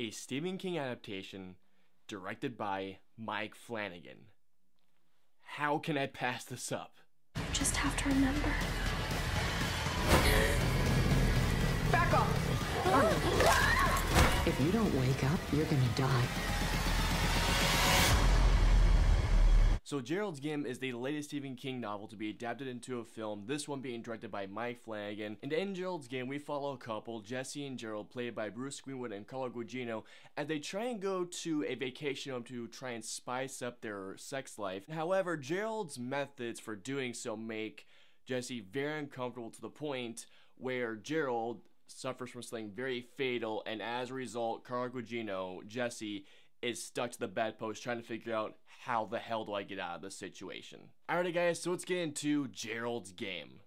a Stephen King adaptation directed by Mike Flanagan. How can I pass this up? You just have to remember. Back off! If you don't wake up, you're gonna die. So Gerald's Game is the latest Stephen King novel to be adapted into a film, this one being directed by Mike Flanagan. And in Gerald's Game, we follow a couple, Jesse and Gerald, played by Bruce Greenwood and Carla Gugino, as they try and go to a vacation home to try and spice up their sex life. However, Gerald's methods for doing so make Jesse very uncomfortable to the point where Gerald suffers from something very fatal, and as a result, Carla Gugino, Jesse, is stuck to the bedpost trying to figure out how the hell do I get out of this situation. Alrighty guys, so let's get into Gerald's Game.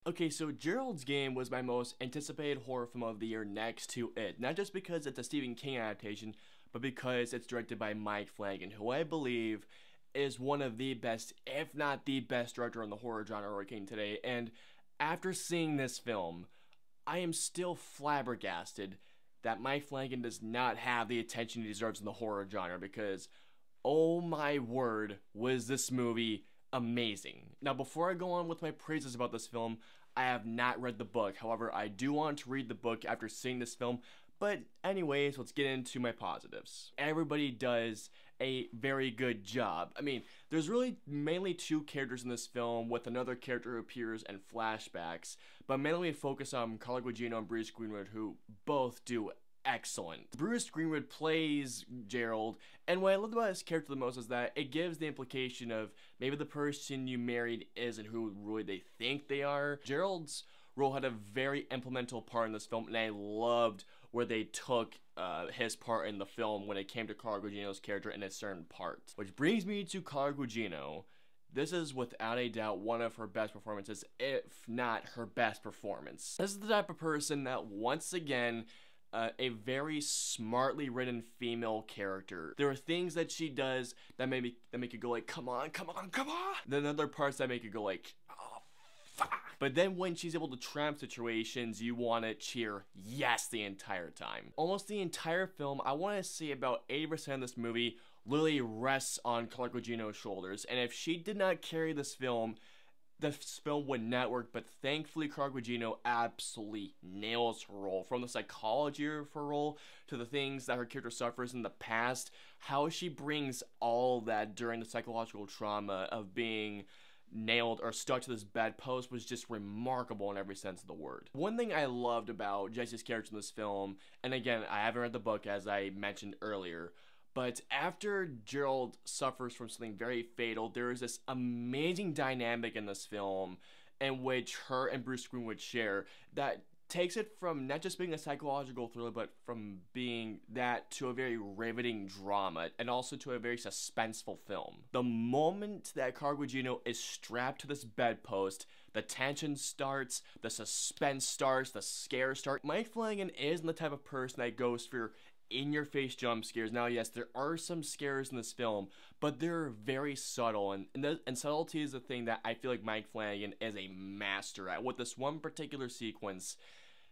Okay, so Gerald's Game was my most anticipated horror film of the year next to It. Not just because it's a Stephen King adaptation, but because it's directed by Mike Flanagan, who I believe is one of the best, if not the best director in the horror genre working today. And after seeing this film, I am still flabbergasted that Mike Flanagan does not have the attention he deserves in the horror genre, because, oh my word, was this movie amazing. Now, before I go on with my praises about this film, I have not read the book. However, I do want to read the book after seeing this film. But anyways, let's get into my positives. Everybody does a very good job. I mean, there's really mainly two characters in this film, with another character who appears in flashbacks, but mainly we focus on Carla Gugino and Bruce Greenwood, who both do excellent. Bruce Greenwood plays Gerald, and what I love about his character the most is that it gives the implication of maybe the person you married isn't who really they think they are. Gerald's role had a very implemental part in this film, and I loved where they took his part in the film when it came to Carla Gugino's character in a certain part. Which brings me to Carla Gugino. This is without a doubt one of her best performances, if not her best performance. This is the type of person that, once again, a very smartly written female character. There are things that she does that make you go like, come on, come on, come on. Then other parts that make you go like, oh, fuck. But then when she's able to triumph situations, you want to cheer yes the entire time. Almost the entire film, I want to say about 80% of this movie literally rests on Carla Gugino's shoulders. And if she did not carry this film would not work. But thankfully, Carla Gugino absolutely nails her role. From the psychology of her role to the things that her character suffers in the past, how she brings all that during the psychological trauma of being nailed or stuck to this bedpost was just remarkable in every sense of the word. One thing I loved about Jesse's character in this film, and again, I haven't read the book as I mentioned earlier, but after Gerald suffers from something very fatal, there is this amazing dynamic in this film in which her and Bruce Greenwood share that takes it from not just being a psychological thriller, but from being that to a very riveting drama, and also to a very suspenseful film. The moment that Carla Gugino is strapped to this bedpost, the tension starts, the suspense starts, the scare starts. Mike Flanagan isn't the type of person that goes for in-your-face jump scares. Now, yes, there are some scares in this film, but they're very subtle, and subtlety is the thing that I feel like Mike Flanagan is a master at. With this one particular sequence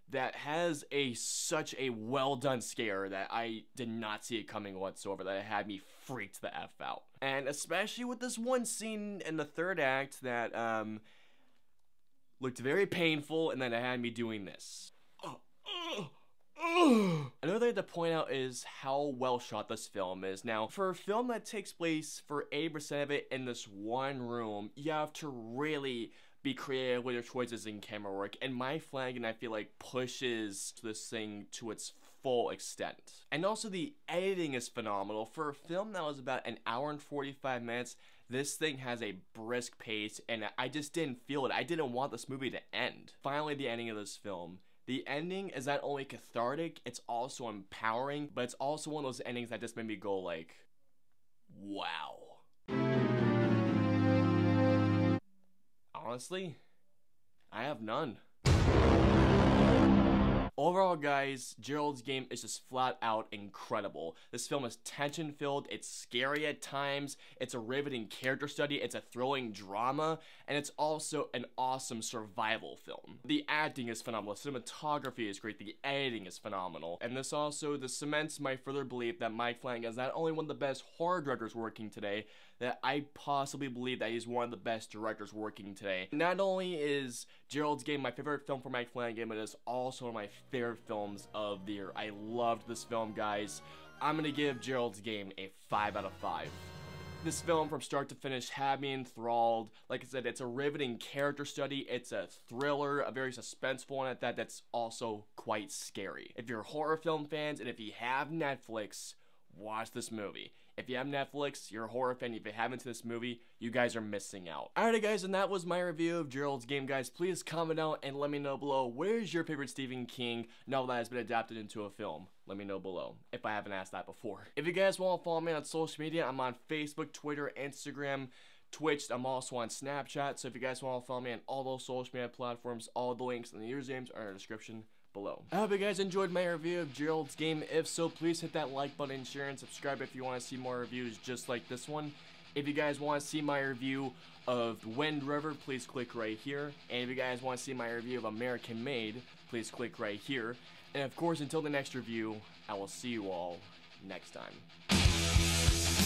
that has such a well-done scare that I did not see it coming whatsoever, that it had me freaked the F out. And especially with this one scene in the third act that looked very painful, and then it had me doing this. Another thing to point out is how well shot this film is. Now, for a film that takes place for 80% of it in this one room, you have to really be creative with your choices in camera work, and Mike Flanagan, I feel like, pushes this thing to its full extent. And also the editing is phenomenal. For a film that was about an hour and 45 minutes, this thing has a brisk pace, and I just didn't feel it. I didn't want this movie to end. Finally, the ending of this film. The ending is not only cathartic, it's also empowering, but it's also one of those endings that just made me go like, wow. Honestly, I have none. Overall, guys, Gerald's Game is just flat out incredible. This film is tension-filled, it's scary at times, it's a riveting character study, it's a thrilling drama, and it's also an awesome survival film. The acting is phenomenal, cinematography is great, the editing is phenomenal, and this cements my further belief that Mike Flanagan is not only one of the best horror directors working today, that I possibly believe that he's one of the best directors working today. Not only is Gerald's Game my favorite film for Mike Flanagan, but it's also one of my favorite films of the year. I loved this film, guys. I'm gonna give Gerald's Game a 5 out of 5. This film from start to finish had me enthralled. Like I said, it's a riveting character study, it's a thriller, a very suspenseful one at that, that's also quite scary. If you're horror film fans and if you have Netflix, watch this movie. If you have Netflix, you're a horror fan, if you haven't seen this movie, you guys are missing out. Alright guys, and that was my review of Gerald's Game, guys. Please comment down and let me know below, where's your favorite Stephen King novel that has been adapted into a film? Let me know below, if I haven't asked that before. If you guys want to follow me on social media, I'm on Facebook, Twitter, Instagram, Twitch. I'm also on Snapchat, so if you guys want to follow me on all those social media platforms, all the links and the usernames are in the description below. I hope you guys enjoyed my review of Gerald's Game. If so, please hit that like button, share, and subscribe if you want to see more reviews just like this one. If you guys want to see my review of Wind River, please click right here. And if you guys want to see my review of American Made, please click right here. And of course, until the next review, I will see you all next time.